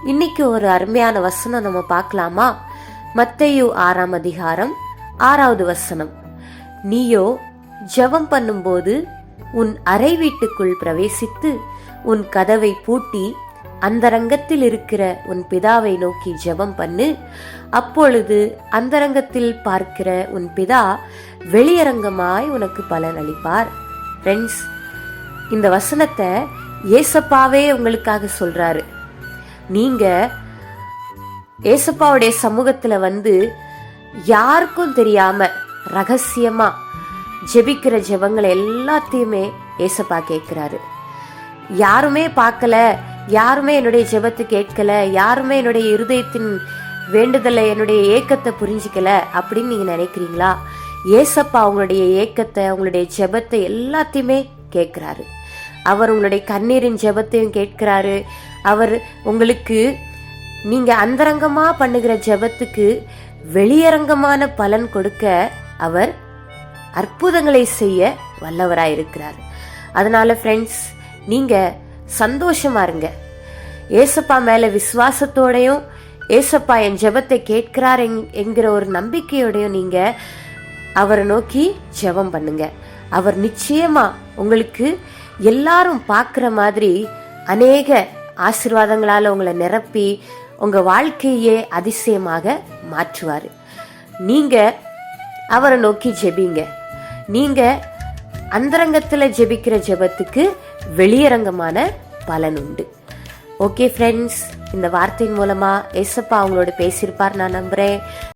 இன்னைக்கு ஒரு அருமையான வசனம் நம்ம பார்க்கலாமா? மத்தேயு 6ஆம் அதிகாரம் 6வது வசனம். நீயோ ஜெபம் பண்ணும்போது உன் அறை வீட்டுக்குள் பிரவேசித்து உன் கதவை பூட்டி அந்தரங்கத்தில் இருக்கிற உன் பிதாவை நோக்கி ஜெபம் பண்ணு. அப்பொழுது அந்தரங்கத்தில் பார்க்கிற உன் பிதா வெளியரங்கமாய் உனக்கு பலன் அளிப்பார். ஃப்ரெண்ட்ஸ், இந்த வசனத்தை ஏசப்பாவே உங்களுக்காக சொல்றாரு. நீங்க ஏசப்பாவுடைய சமூகத்துல வந்து யாருக்கும் தெரியாம ரகசியமா ஜெபிக்கிற ஜெபங்களை எல்லாத்தையுமே ஏசப்பா கேட்கிறாரு. யாருமே பார்க்கல, யாருமே என்னுடைய ஜெபத்தை கேட்கல, யாருமே என்னுடைய இருதயத்தின் வேண்டுதலை, என்னுடைய ஏக்கத்தை புரிஞ்சிக்கல அப்படின்னு நீங்க நினைக்கிறீங்களா? ஏசப்பா உங்களுடைய ஏக்கத்தை, உங்களுடைய ஜெபத்தை எல்லாத்தையுமே கேட்கிறாரு. அவர் உங்களுடைய கண்ணீரின் ஜெபத்தையும் கேட்கிறாரு. அவர் உங்களுக்கு நீங்க அந்தரங்கமா பண்ணுகிற ஜெபத்துக்கு வெளியரங்கமான பலன் கொடுக்க அவர் அற்புதங்களை செய்ய வல்லவராய் இருக்கிறார். அதனால ஃப்ரெண்ட்ஸ், நீங்க சந்தோஷமா இருங்க. ஏசப்பா மேல விசுவாசத்தோடையும், ஏசப்பா என் ஜெபத்தை கேட்கிறார் என்கிற ஒரு நம்பிக்கையோடையும் நீங்க அவரை நோக்கி ஜெபம் பண்ணுங்க. அவர் நிச்சயமா உங்களுக்கு எல்லாரும் பார்க்குற மாதிரி அநேக ஆசீர்வாதங்களால் உங்களை நிரப்பி உங்க வாழ்க்கையே அதிசயமாக மாற்றுவார். நீங்க அவரை நோக்கி ஜெபிங்க. நீங்க அந்தரங்கத்தில் ஜெபிக்கிற ஜெபத்துக்கு வெளியரங்கமான பலன் உண்டு. ஓகே ஃப்ரெண்ட்ஸ், இந்த வார்த்தையின் மூலமா ஏசப்பா அவங்களோட பேசியிருப்பார் நான் நம்புறேன்.